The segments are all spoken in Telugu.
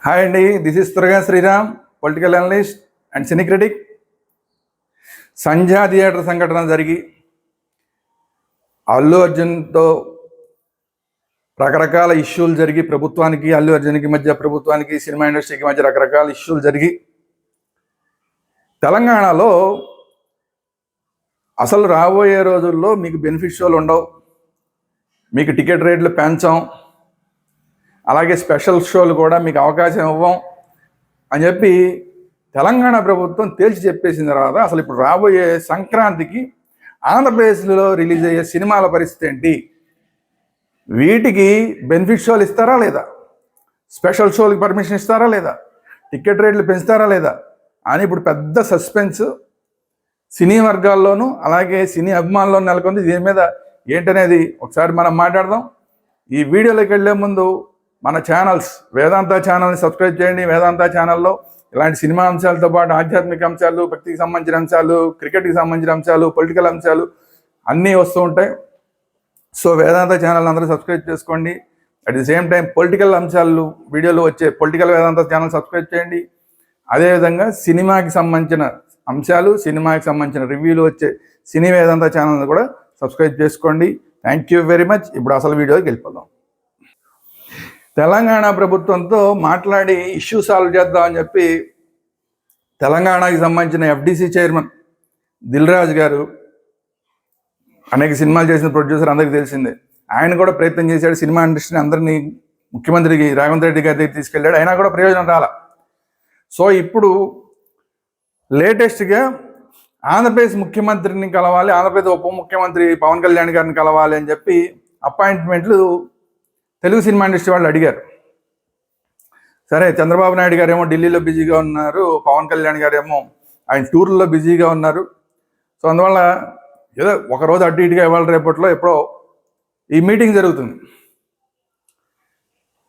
హాయ్ అండి, this is Turaga Sriram, political analyst and cine critic. Sandhya theatre సంఘటన జరిగి అల్లు అర్జున్తో రకరకాల ఇష్యూలు జరిగి ప్రభుత్వానికి అల్లు అర్జున్కి మధ్య, ప్రభుత్వానికి సినిమా ఇండస్ట్రీకి మధ్య రకరకాల ఇష్యూలు జరిగి తెలంగాణలో అసలు రాబోయే రోజుల్లో మీకు బెనిఫిట్ షోలు ఉండవు, మీకు టికెట్ రేట్లు పెంచాం, అలాగే స్పెషల్ షోలు కూడా మీకు అవకాశం ఇవ్వం అని చెప్పి తెలంగాణ ప్రభుత్వం తేల్చి చెప్పేసిన తర్వాత అసలు ఇప్పుడు రాబోయే సంక్రాంతికి ఆంధ్రప్రదేశ్లో రిలీజ్ అయ్యే సినిమాల పరిస్థితి ఏంటి, వీటికి బెనిఫిట్ షోలు ఇస్తారా లేదా, స్పెషల్ షోలకి పర్మిషన్ ఇస్తారా లేదా, టికెట్ రేట్లు పెంచుతారా లేదా అని ఇప్పుడు పెద్ద సస్పెన్స్ సినీ వర్గాల్లోనూ అలాగే సినీ అభిమానుల్లో నెలకొంది. దీని మీద ఏంటనేది ఒకసారి మనం మాట్లాడదాం. ఈ వీడియోలోకి వెళ్ళే ముందు మన ఛానల్స్, వేదాంత ఛానల్ని సబ్స్క్రైబ్ చేయండి. వేదాంత ఛానల్లో ఇలాంటి సినిమా అంశాలతో పాటు ఆధ్యాత్మిక అంశాలు, భక్తికి సంబంధించిన అంశాలు, క్రికెట్కి సంబంధించిన అంశాలు, పొలిటికల్ అంశాలు అన్నీ వస్తూ ఉంటాయి. సో వేదాంత ఛానల్ అందరూ సబ్స్క్రైబ్ చేసుకోండి. At the same time political అంశాలు వీడియోలు వచ్చే పొలిటికల్ వేదాంత ఛానల్ సబ్స్క్రైబ్ చేయండి. అదేవిధంగా సినిమాకి సంబంధించిన అంశాలు, సినిమాకి సంబంధించిన రివ్యూలు వచ్చే సినీ వేదాంత ఛానల్ని కూడా సబ్స్క్రైబ్ చేసుకోండి. Thank you very much. ఇప్పుడు అసలు వీడియోకి వెళ్ళిపోదాం. తెలంగాణ ప్రభుత్వంతో మాట్లాడి ఇష్యూ సాల్వ్ చేద్దామని చెప్పి తెలంగాణకి సంబంధించిన ఎఫ్డిసి చైర్మన్ దిల్ రాజు గారు, అనేక సినిమాలు చేసిన ప్రొడ్యూసర్ అందరికీ తెలిసిందే, ఆయన కూడా ప్రయత్నం చేశాడు. సినిమా ఇండస్ట్రీని అందరినీ ముఖ్యమంత్రికి రేవంత్ రెడ్డి గారి దగ్గర తీసుకెళ్ళాడు, అయినా కూడా ప్రయోజనం రాల. సో ఇప్పుడు లేటెస్ట్గా ఆంధ్రప్రదేశ్ ముఖ్యమంత్రిని కలవాలి, ఆంధ్రప్రదేశ్ ఉప ముఖ్యమంత్రి పవన్ కళ్యాణ్ గారిని కలవాలి అని చెప్పి అపాయింట్మెంట్లు తెలుగు సినిమా ఇండస్ట్రీ వాళ్ళు అడిగారు. సరే, చంద్రబాబు నాయుడు గారేమో ఢిల్లీలో బిజీగా ఉన్నారు, పవన్ కళ్యాణ్ గారేమో ఆయన టూర్లో బిజీగా ఉన్నారు. సో అందువల్ల ఏదో ఒకరోజు అటు ఇటుగా ఇవాళ రేపట్లో ఎప్పుడో ఈ మీటింగ్ జరుగుతుంది.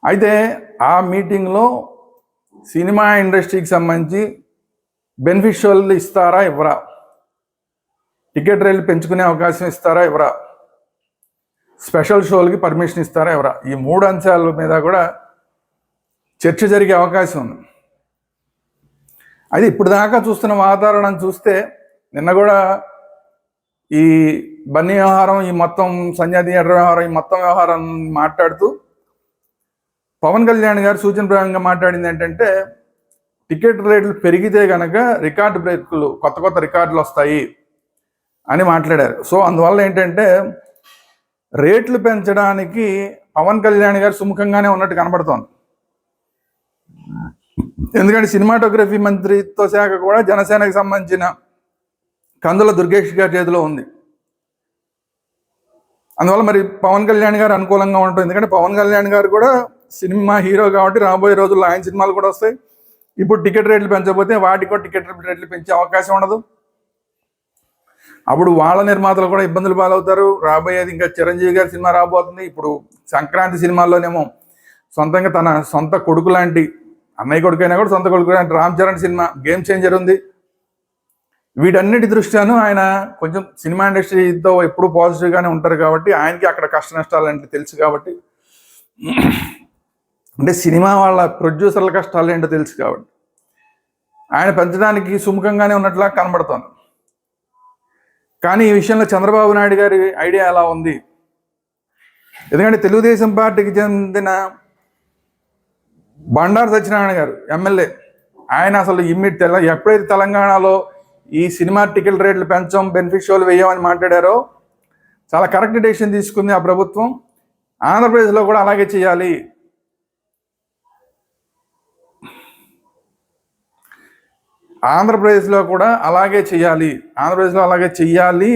అయితే ఆ మీటింగ్లో సినిమా ఇండస్ట్రీకి సంబంధించి బెనిఫిట్ షోలు ఇస్తారా ఇవ్వరా, టికెట్ రేట్లు పెంచుకునే అవకాశం ఇస్తారా ఇవ్వరా, స్పెషల్ షోలకి పర్మిషన్ ఇస్తారా ఎవరా, ఈ మూడు అంశాల మీద కూడా చర్చ జరిగే అవకాశం ఉంది. అయితే ఇప్పుడు దాకా చూస్తున్న వాతావరణం చూస్తే నిన్న కూడా ఈ బన్నీ వ్యవహారం, ఈ మొత్తం సంధ్యా థియేటర్ వ్యవహారం, ఈ మొత్తం వ్యవహారం మాట్లాడుతూ పవన్ కళ్యాణ్ గారు సూచన ప్రకారంగా మాట్లాడింది ఏంటంటే టికెట్ రేట్లు పెరిగితే కనుక రికార్డు బ్రేకులు, కొత్త కొత్త రికార్డులు వస్తాయి అని మాట్లాడారు. సో అందువల్ల ఏంటంటే రేట్లు పెంచడానికి పవన్ కళ్యాణ్ గారు సుముఖంగానే ఉన్నట్టు కనబడుతోంది. ఎందుకంటే సినిమాటోగ్రఫీ మంత్రిత్వ శాఖ కూడా జనసేనకు సంబంధించిన కందుల దుర్గేష్ గారి చేతిలో ఉంది. అందువల్ల మరి పవన్ కళ్యాణ్ గారు అనుకూలంగా ఉంటుంది. ఎందుకంటే పవన్ కళ్యాణ్ గారు కూడా సినిమా హీరో కాబట్టి రాబోయే రోజుల్లో ఆయన సినిమాలు కూడా వస్తాయి. ఇప్పుడు టికెట్ రేట్లు పెంచకపోతే వాటికి కూడా టికెట్ రేట్లు పెంచే అవకాశం ఉండదు. అప్పుడు వాళ్ళ నిర్మాతలు కూడా ఇబ్బందులు పాలవుతారు. రాబోయేది ఇంకా చిరంజీవి గారి సినిమా రాబోతుంది. ఇప్పుడు సంక్రాంతి సినిమాల్లోనేమో సొంతంగా తన సొంత కొడుకు లాంటి, అన్నయ్య కొడుకైనా కూడా సొంత కొడుకు లాంటి Ram Charan cinema game changer ఉంది. వీటన్నిటి దృష్ట్యాను ఆయన కొంచెం సినిమా ఇండస్ట్రీతో ఎప్పుడు పాజిటివ్గానే ఉంటారు కాబట్టి ఆయనకి అక్కడ కష్ట నష్టాలు అంటే తెలుసు కాబట్టి, అంటే సినిమా వాళ్ళ ప్రొడ్యూసర్ల కష్టాలు ఏంటో తెలుసు కాబట్టి ఆయన పెంచడానికి సుముఖంగానే ఉన్నట్లా కనబడుతోంది. కానీ ఈ విషయంలో చంద్రబాబు నాయుడు గారి ఐడియా ఎలా ఉంది? ఎందుకంటే తెలుగుదేశం పార్టీకి చెందిన బండారు సత్యనారాయణ గారు ఎమ్మెల్యే, ఆయన అసలు ఎప్పుడైతే తెలంగాణలో ఈ సినిమా టికెట్ రేట్లు పెంచం, బెనిఫిట్ షోలు వేయమని మాట్లాడారో చాలా కరెక్ట్ డెసిషన్ తీసుకుంది ఆ ప్రభుత్వం. ఆంధ్రప్రదేశ్లో కూడా అలాగే చేయాలి, ఆంధ్రప్రదేశ్లో అలాగే చెయ్యాలి.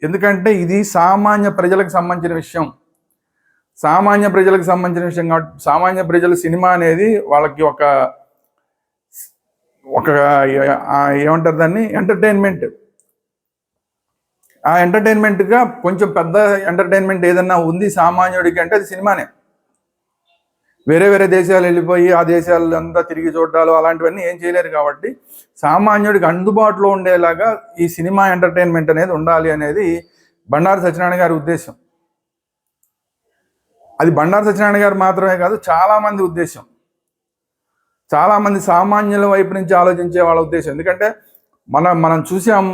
ఎందుకంటే ఇది సామాన్య ప్రజలకు సంబంధించిన విషయం, కాబట్టి సామాన్య ప్రజల సినిమా అనేది వాళ్ళకి ఒక ఏమంటారు దాన్ని, ఎంటర్టైన్మెంట్. ఆ ఎంటర్టైన్మెంట్గా కొంచెం పెద్ద ఎంటర్టైన్మెంట్ ఏదన్నా ఉంది సామాన్యుడికి అంటే అది సినిమానే. వేరే వేరే దేశాలు వెళ్ళిపోయి ఆ దేశాలంతా తిరిగి చూడాలు అలాంటివన్నీ ఏం చేయలేరు. కాబట్టి సామాన్యుడికి అందుబాటులో ఉండేలాగా ఈ సినిమా ఎంటర్టైన్మెంట్ అనేది ఉండాలి అనేది బండారు సత్యనారాయణ గారి ఉద్దేశం. అది బండారు సత్యనారాయణ గారు మాత్రమే కాదు, చాలామంది ఉద్దేశం. చాలామంది సామాన్యుల వైపు నుంచి ఆలోచించే వాళ్ళ ఉద్దేశం. ఎందుకంటే మనం చూసాం,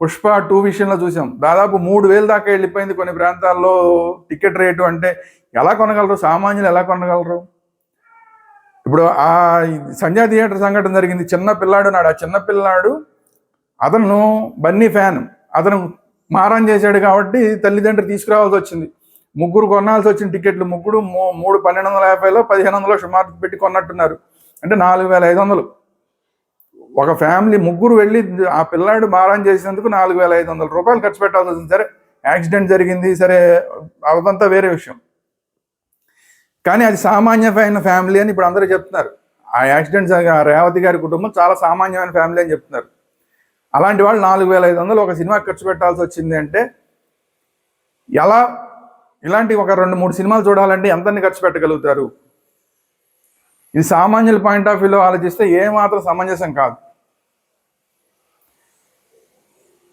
పుష్ప 2 విషయంలో చూసాం, దాదాపు 3,000 దాకా వెళ్ళిపోయింది కొన్ని ప్రాంతాల్లో టికెట్ రేటు. అంటే ఎలా కొనగలరు సామాన్యులు, ఎలా కొనగలరు? ఇప్పుడు ఆ సంధ్యా థియేటర్ సంఘటన జరిగింది. చిన్న పిల్లాడు నాడు, ఆ చిన్న పిల్లాడు అతను బన్నీ ఫ్యాన్, అతను మారం చేశాడు కాబట్టి తల్లిదండ్రులు తీసుకురావాల్సి వచ్చింది. ముగ్గురు కొనాల్సి వచ్చిన టికెట్లు, ముగ్గురు 1,250లో 1,500 సుమారు పెట్టి కొన్నట్టున్నారు. అంటే 4,500. ఒక ఫ్యామిలీ ముగ్గురు వెళ్ళి ఆ పిల్లాడు మారం చేసినందుకు 4,500 రూపాయలు ఖర్చు పెట్టాల్సి వచ్చింది. సరే, యాక్సిడెంట్ జరిగింది, సరే, అదంతా వేరే విషయం. కానీ అది సామాన్యమైన ఫ్యామిలీ అని ఇప్పుడు అందరూ చెప్తున్నారు. ఆ యాక్సిడెంట్ రేవతి గారి కుటుంబం చాలా సామాన్యమైన ఫ్యామిలీ అని చెప్తున్నారు. అలాంటి వాళ్ళు 4,500 ఒక సినిమా ఖర్చు పెట్టాల్సి వచ్చింది అంటే ఎలా? ఇలాంటి ఒక 2-3 సినిమాలు చూడాలంటే ఎంతని ఖర్చు పెట్టగలుగుతారు? ఇది సామాన్యుల పాయింట్ ఆఫ్ వ్యూలో ఆలోచిస్తే ఏమాత్రం సమంజసం కాదు.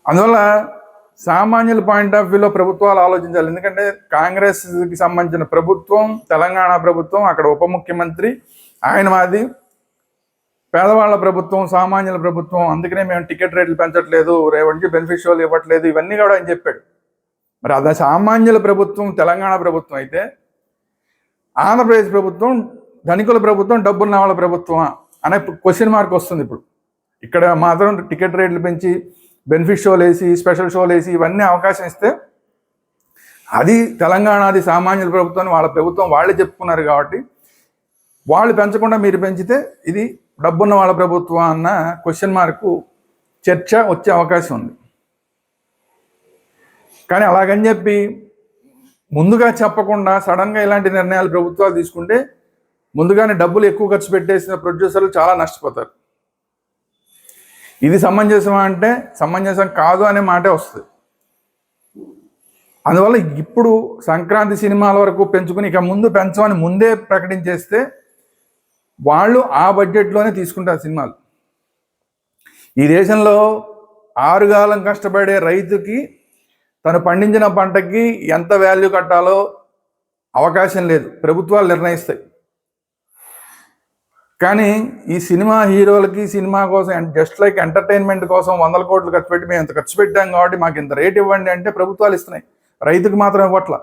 అందువల్ల సామాన్యుల పాయింట్ ఆఫ్ వ్యూలో ప్రభుత్వాలు ఆలోచించాలి. ఎందుకంటే కాంగ్రెస్కి సంబంధించిన ప్రభుత్వం, తెలంగాణ ప్రభుత్వం, అక్కడ ఉప ముఖ్యమంత్రి ఆయన, మాది పేదవాళ్ల ప్రభుత్వం, సామాన్యుల ప్రభుత్వం. అందుకనే మేము టికెట్ రేట్లు పెంచట్లేదు, రేవంటి బెనిఫిట్ షోలు ఇవ్వట్లేదు, ఇవన్నీ కూడా ఆయన చెప్పాడు. మరి అది సామాన్యుల ప్రభుత్వం తెలంగాణ ప్రభుత్వం అయితే, ఆంధ్రప్రదేశ్ ప్రభుత్వం ధనికుల ప్రభుత్వం, డబ్బున్న వాళ్ళ ప్రభుత్వమా అనే క్వశ్చన్ మార్క్ వస్తుంది. ఇప్పుడు ఇక్కడ మాత్రం టికెట్ రేట్లు పెంచి బెనిఫిట్ షోలు వేసి, స్పెషల్ షోలు వేసి, ఇవన్నీ అవకాశం ఇస్తే అది తెలంగాణది సామాన్యుల ప్రభుత్వం, వాళ్ళ ప్రభుత్వం వాళ్ళే చెప్పుకున్నారు కాబట్టి వాళ్ళు పెంచకుండా మీరు పెంచితే ఇది డబ్బున్న వాళ్ళ ప్రభుత్వం అన్న క్వశ్చన్ మార్కు చర్చ వచ్చే అవకాశం ఉంది. కానీ అలాగని చెప్పి ముందుగా చెప్పకుండా సడన్గా ఇలాంటి నిర్ణయాలు ప్రభుత్వాలు తీసుకుంటే ముందుగానే డబ్బులు ఎక్కువ ఖర్చు పెట్టేసిన ప్రొడ్యూసర్లు చాలా నష్టపోతారు. ఇది సమంజసం అంటే సమంజసం కాదు అనే మాటే వస్తుంది. అందువల్ల ఇప్పుడు సంక్రాంతి సినిమాల వరకు పెంచుకుని ఇక ముందు పెంచమని ముందే ప్రకటించేస్తే వాళ్ళు ఆ బడ్జెట్లోనే తీసుకుంటారు సినిమాలు. ఈ దేశంలో 6 కాలం కష్టపడే రైతుకి తను పండించిన పంటకి ఎంత వాల్యూ కట్టాలో అవకాశం లేదు, ప్రభుత్వాలు నిర్ణయిస్తాయి. కానీ ఈ సినిమా హీరోలకి సినిమా కోసం జస్ట్ లైక్ ఎంటర్టైన్మెంట్ కోసం 100 కోట్లు ఖర్చు పెట్టి మేము ఇంత ఖర్చు పెట్టాం కాబట్టి మాకు ఇంత రేట్ ఇవ్వండి అంటే ప్రభుత్వాలు ఇస్తున్నాయి, రైతుకు మాత్రం ఇవ్వట్ల.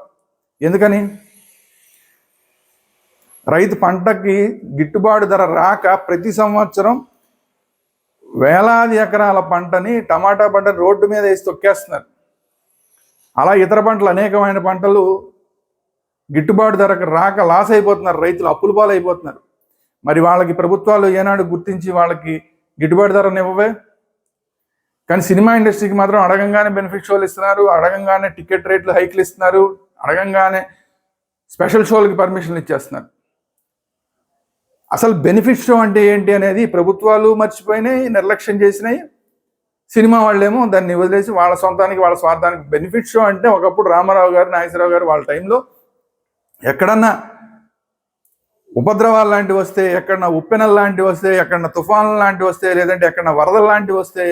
ఎందుకని? రైతు పంటకి గిట్టుబాటు ధర రాక ప్రతి సంవత్సరం వేలాది ఎకరాల పంటని, టమాటా పంటని రోడ్డు మీద వేసి తొక్కేస్తున్నారు. అలా ఇతర పంటలు, అనేకమైన పంటలు గిట్టుబాటు ధరకు రాక లాస్ అయిపోతున్నారు, రైతులు అప్పుల పాలు అయిపోతున్నారు. మరి వాళ్ళకి ప్రభుత్వాలు ఏనాడు గుర్తించి వాళ్ళకి గిట్టుబాటు ధరను ఇవ్వవే? కానీ సినిమా ఇండస్ట్రీకి మాత్రం అడగంగానే బెనిఫిట్ షోలు ఇస్తున్నారు, అడగంగానే టికెట్ రేట్లు హైక్లు ఇస్తున్నారు, అడగంగానే స్పెషల్ షోలకి పర్మిషన్లు ఇచ్చేస్తున్నారు. అసలు బెనిఫిట్ షో అంటే ఏంటి అనేది ప్రభుత్వాలు మర్చిపోయినాయి, నిర్లక్ష్యం చేసినాయి. సినిమా వాళ్ళేమో దాన్ని వదిలేసి వాళ్ళ సొంతానికి, వాళ్ళ స్వార్థానికి. బెనిఫిట్ షో అంటే ఒకప్పుడు రామారావు గారు, నాగేశ్వరరావు గారు వాళ్ళ టైంలో ఎక్కడన్నా ఉపద్రవాలు లాంటివి వస్తే, ఎక్కడన్నా ఉప్పెనలు లాంటివి వస్తే, ఎక్కడన్నా తుఫాన్లు లాంటివి వస్తే, లేదంటే ఎక్కడన్నా వరదలు లాంటివి వస్తే,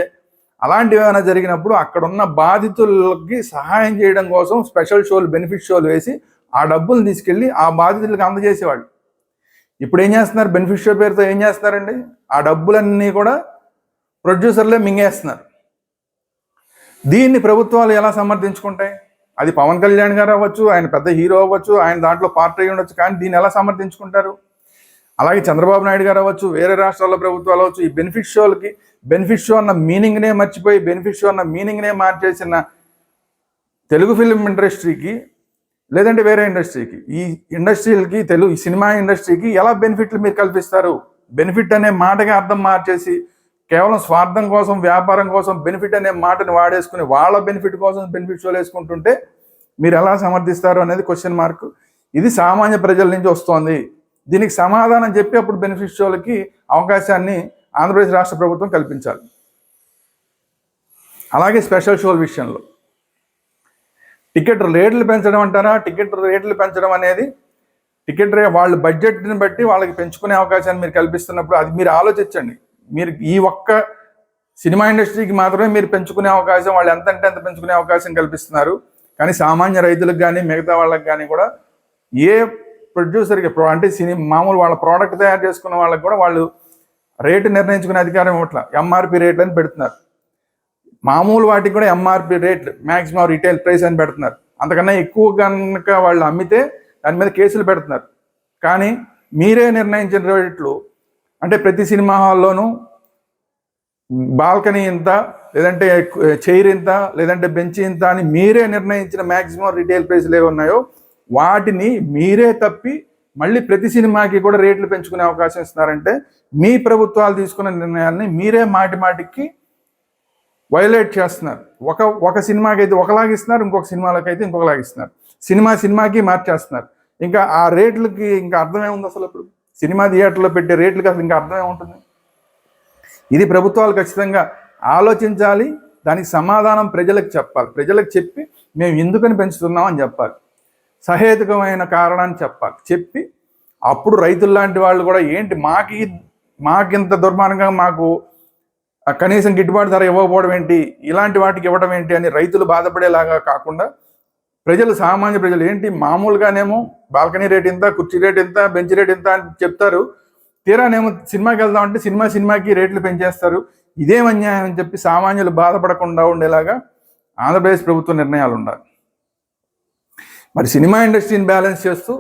అలాంటివి ఏమైనా జరిగినప్పుడు అక్కడున్న బాధితులకి సహాయం చేయడం కోసం స్పెషల్ షోలు, బెనిఫిట్ షోలు వేసి ఆ డబ్బులు తీసుకెళ్ళి ఆ బాధితులకు అందజేసేవాళ్ళు. ఇప్పుడు ఏం చేస్తున్నారు? బెనిఫిట్ షో పేరుతో ఏం చేస్తున్నారండి? ఆ డబ్బులన్నీ కూడా ప్రొడ్యూసర్లే మింగేస్తున్నారు. దీన్ని ప్రభుత్వాలు ఎలా సమర్థించుకుంటాయి? అది పవన్ కళ్యాణ్ గారు అవ్వచ్చు, ఆయన పెద్ద హీరో అవ్వచ్చు, ఆయన దాంట్లో పార్ట్ అయ్యి ఉండొచ్చు, కానీ దీన్ని ఎలా సమర్థించుకుంటారు? అలాగే చంద్రబాబు నాయుడు గారు అవ్వచ్చు, వేరే రాష్ట్రాల్లో ప్రభుత్వాలు అవ్వచ్చు, ఈ బెనిఫిట్ షోలకి, బెనిఫిట్ షో అన్న మీనింగ్నే మర్చిపోయి బెనిఫిట్ షో అన్న మీనింగ్నే మార్చేసిన తెలుగు ఫిలిం ఇండస్ట్రీకి, లేదంటే వేరే ఇండస్ట్రీకి, ఈ ఇండస్ట్రీలకి, ఈ సినిమా ఇండస్ట్రీకి ఎలా బెనిఫిట్లు మీరు కల్పిస్తారు? బెనిఫిట్ అనే మాటకి అర్థం మార్చేసి కేవలం స్వార్థం కోసం, వ్యాపారం కోసం బెనిఫిట్ అనే మాటని వాడేసుకుని వాళ్ళ బెనిఫిట్ కోసం బెనిఫిట్ షోలు వేసుకుంటుంటే మీరు ఎలా సమర్థిస్తారు అనేది క్వశ్చన్ మార్క్. ఇది సామాన్య ప్రజల నుంచి వస్తోంది. దీనికి సమాధానం చెప్పి అప్పుడు బెనిఫిట్ షోలకి అవకాశాన్ని ఆంధ్రప్రదేశ్ రాష్ట్ర ప్రభుత్వం కల్పించాలి. అలాగే స్పెషల్ షోల విషయంలో టికెట్ రేట్లు పెంచడం అంటారా? టికెట్ రేట్లు పెంచడం అనేది వాళ్ళ బడ్జెట్ని బట్టి వాళ్ళకి పెంచుకునే అవకాశాన్ని మీరు కల్పిస్తున్నప్పుడు అది మీరు ఆలోచించండి. మీరు ఈ ఒక్క సినిమా ఇండస్ట్రీకి మాత్రమే మీరు పెంచుకునే అవకాశం, వాళ్ళు ఎంత అంటే అంత పెంచుకునే అవకాశం కల్పిస్తున్నారు. కానీ సామాన్య రైతులకు కానీ మిగతా వాళ్ళకి కానీ కూడా ఏ ప్రొడ్యూసర్కి అంటే మామూలు వాళ్ళ ప్రోడక్ట్ తయారు చేసుకున్న వాళ్ళకి కూడా వాళ్ళు రేటు నిర్ణయించుకునే అధికారం ఇవ్వట్ల, ఎంఆర్పి రేట్లు అని పెడుతున్నారు. మామూలు వాటికి కూడా ఎంఆర్పి రేట్లు, మ్యాక్సిమం రిటైల్ ప్రైస్ అని పెడుతున్నారు. అంతకన్నా ఎక్కువ కనుక వాళ్ళు అమ్మితే దాని మీద కేసులు పెడుతున్నారు. కానీ మీరే నిర్ణయించిన రేట్లు, అంటే ప్రతి సినిమా హాల్లోనూ బాల్కనీ ఇంత, లేదంటే చైర్ ఇంత, లేదంటే బెంచ్ ఇంత అని మీరే నిర్ణయించిన మ్యాక్సిమం రిటైల్ ప్రైస్లు ఏవి ఉన్నాయో వాటిని మీరే తప్పి మళ్ళీ ప్రతి సినిమాకి కూడా రేట్లు పెంచుకునే అవకాశం ఇస్తున్నారంటే మీ ప్రభుత్వాలు తీసుకున్న నిర్ణయాల్ని మీరే మాటికి వైలేట్ చేస్తున్నారు. ఒక సినిమాకి అయితే ఒకలాగా ఇస్తున్నారు, ఇంకొక సినిమాలకి అయితే ఇంకొకలాగా ఇస్తున్నారు. సినిమాకి మార్చేస్తున్నారు. ఇంకా ఆ రేట్లకి ఇంకా అర్థమే ఉంది అసలు? ఇప్పుడు సినిమా థియేటర్లో పెట్టే రేట్లకి అసలు ఇంకా అర్థమే ఉంటుంది? ఇది ప్రభుత్వాలు ఖచ్చితంగా ఆలోచించాలి. దానికి సమాధానం ప్రజలకు చెప్పాలి. ప్రజలకు చెప్పి మేము ఎందుకని పెంచుతున్నాం అని చెప్పాలి. సహేతుకమైన కారణాన్ని చెప్పాలి. చెప్పి అప్పుడు రైతుల్లాంటి వాళ్ళు కూడా ఏంటి మాకింత దుర్మార్గంగా మాకు కనీసం గిట్టుబాటు ధర ఇవ్వకపోవడం ఏంటి, ఇలాంటి వాటికి ఇవ్వడం ఏంటి అని రైతులు బాధపడేలాగా కాకుండా ప్రజలు, సామాన్య ప్రజలు ఏంటి మామూలుగానేమో బాల్కనీ రేట్ ఇంత, కుర్చీ రేట్ ఇంత, బెంచ్ రేట్ ఇంత అని చెప్తారు. తీరానేమో సినిమాకి వెళ్దామంటే సినిమాకి రేట్లు పెంచేస్తారు. ఇదేం అన్యాయం అని చెప్పి సామాన్యులు బాధపడకుండా ఉండేలాగా ఆంధ్రప్రదేశ్ ప్రభుత్వ నిర్ణయాలు ఉండాలి. మరి సినిమా ఇండస్ట్రీని బ్యాలెన్స్ చేస్తూ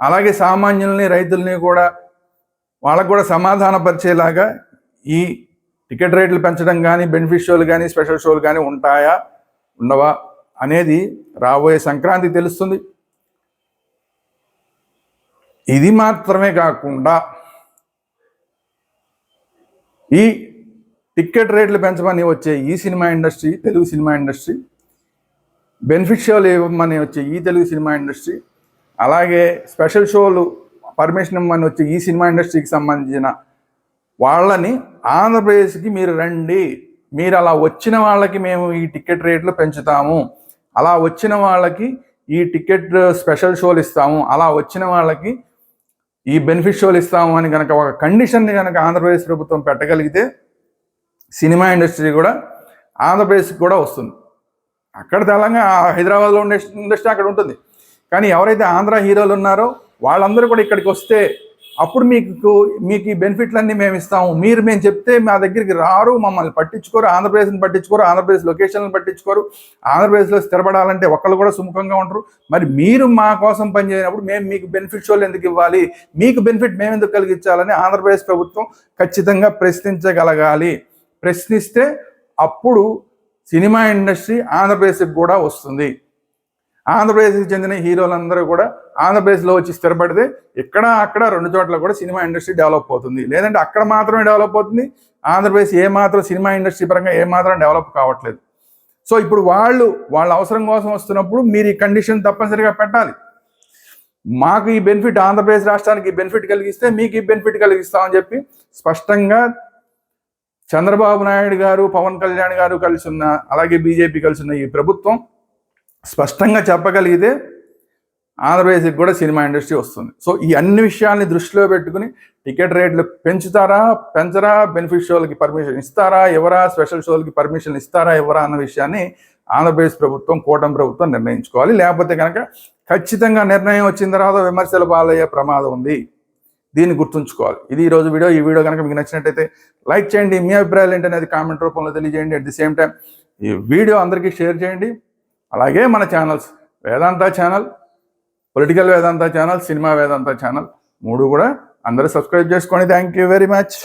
అలాగే సామాన్యుల్ని, రైతుల్ని కూడా వాళ్ళకు కూడా సమాధానపరిచేలాగా ఈ టికెట్ రేట్లు పెంచడం కానీ, బెనిఫిట్ షోలు కానీ, స్పెషల్ షోలు కానీ ఉంటాయా ఉండవా అనేది రాబోయే సంక్రాంతికి తెలుస్తుంది. ఇది మాత్రమే కాకుండా ఈ టికెట్ రేట్లు పెంచమని వచ్చే ఈ cinema industry, Telugu cinema industry, benefit షోలు ఇవ్వమని వచ్చే ఈ తెలుగు సినిమా ఇండస్ట్రీ, అలాగే స్పెషల్ షోలు పర్మిషన్ ఇవ్వమని వచ్చే ఈ సినిమా ఇండస్ట్రీకి సంబంధించిన వాళ్ళని ఆంధ్రప్రదేశ్కి మీరు రండి, మీరు అలా వచ్చిన వాళ్ళకి మేము ఈ టికెట్ రేట్లు పెంచుతాము, అలా వచ్చిన వాళ్ళకి ఈ టికెట్ స్పెషల్ షోలు ఇస్తాము, అలా వచ్చిన వాళ్ళకి ఈ బెనిఫిట్ షోలు ఇస్తాము అని కనుక ఒక కండిషన్ని కనుక ఆంధ్రప్రదేశ్ ప్రభుత్వం పెట్టగలిగితే సినిమా ఇండస్ట్రీ కూడా ఆంధ్రప్రదేశ్కి కూడా వస్తుంది. అక్కడ తెలంగాణ, హైదరాబాద్లో ఉండే ఇండస్ట్రీ అక్కడ ఉంటుంది. కానీ ఎవరైతే ఆంధ్ర హీరోలు ఉన్నారో వాళ్ళందరూ కూడా ఇక్కడికి వస్తే అప్పుడు మీకు ఈ బెనిఫిట్లన్నీ మేము ఇస్తాము, మేము చెప్తే మా దగ్గరికి రారు, మమ్మల్ని పట్టించుకోరు, ఆంధ్రప్రదేశ్ని పట్టించుకోరు, ఆంధ్రప్రదేశ్ లొకేషన్లను పట్టించుకోరు, ఆంధ్రప్రదేశ్లో స్థిరపడాలంటే ఒకళ్ళు కూడా సుముఖంగా ఉంటారు. మరి మీరు మా కోసం పనిచేయనప్పుడు మేము మీకు బెనిఫిట్ షోలు ఎందుకు ఇవ్వాలి, మీకు బెనిఫిట్ మేము ఎందుకు కలిగించాలని ఆంధ్రప్రదేశ్ ప్రభుత్వం ఖచ్చితంగా ప్రశ్నించగలగాలి. ప్రశ్నిస్తే అప్పుడు సినిమా ఇండస్ట్రీ ఆంధ్రప్రదేశ్కి కూడా వస్తుంది. ఆంధ్రప్రదేశ్కి చెందిన హీరోలందరూ కూడా ఆంధ్రప్రదేశ్లో వచ్చి స్థిరపడితే ఇక్కడ అక్కడ రెండు చోట్ల కూడా సినిమా ఇండస్ట్రీ డెవలప్ అవుతుంది. లేదంటే అక్కడ మాత్రమే డెవలప్ అవుతుంది, ఆంధ్రప్రదేశ్ ఏమాత్రం సినిమా ఇండస్ట్రీ పరంగా ఏమాత్రం డెవలప్ కావట్లేదు. సో ఇప్పుడు వాళ్ళ అవసరం కోసం వస్తున్నప్పుడు మీరు ఈ కండిషన్ తప్పనిసరిగా పెట్టాలి. మాకు ఈ బెనిఫిట్, ఆంధ్రప్రదేశ్ రాష్ట్రానికి ఈ బెనిఫిట్ కలిగిస్తే మీకు ఈ బెనిఫిట్ కలిగిస్తామని చెప్పి స్పష్టంగా చంద్రబాబు నాయుడు గారు, పవన్ కళ్యాణ్ గారు కలిసి ఉన్న, అలాగే బీజేపీ కలిసి ఉన్న ఈ ప్రభుత్వం స్పష్టంగా చెప్పగలిగితే ఆంధ్రప్రదేశ్కి కూడా సినిమా ఇండస్ట్రీ వస్తుంది. సో ఈ అన్ని విషయాల్ని దృష్టిలో పెట్టుకుని టికెట్ రేట్లు పెంచరా, బెనిఫిట్ షోలకి పర్మిషన్ ఇస్తారా ఎవరా, స్పెషల్ షోలకి పర్మిషన్ ఇస్తారా ఎవరా అన్న విషయాన్ని ఆంధ్రప్రదేశ్ ప్రభుత్వం, కూటమి ప్రభుత్వం నిర్ణయించుకోవాలి. లేకపోతే కనుక ఖచ్చితంగా నిర్ణయం వచ్చిన తర్వాత విమర్శల పాలయ్యే ప్రమాదం ఉంది. దీన్ని గుర్తుంచుకోవాలి. ఇది ఈరోజు వీడియో. ఈ వీడియో కనుక మీకు నచ్చినట్టయితే లైక్ చేయండి, మీ అభిప్రాయాలు ఏంటనేది కామెంట్ రూపంలో తెలియజేయండి. అట్ ది సేమ్ టైం ఈ వీడియో అందరికీ షేర్ చేయండి. అలాగే మన ఛానల్స్, వేదాంత ఛానల్, పొలిటికల్ వేదాంత ఛానల్, సినిమా వేదాంత ఛానల్, 3 కూడా అందరూ సబ్స్క్రైబ్ చేసుకోండి. Thank you very much.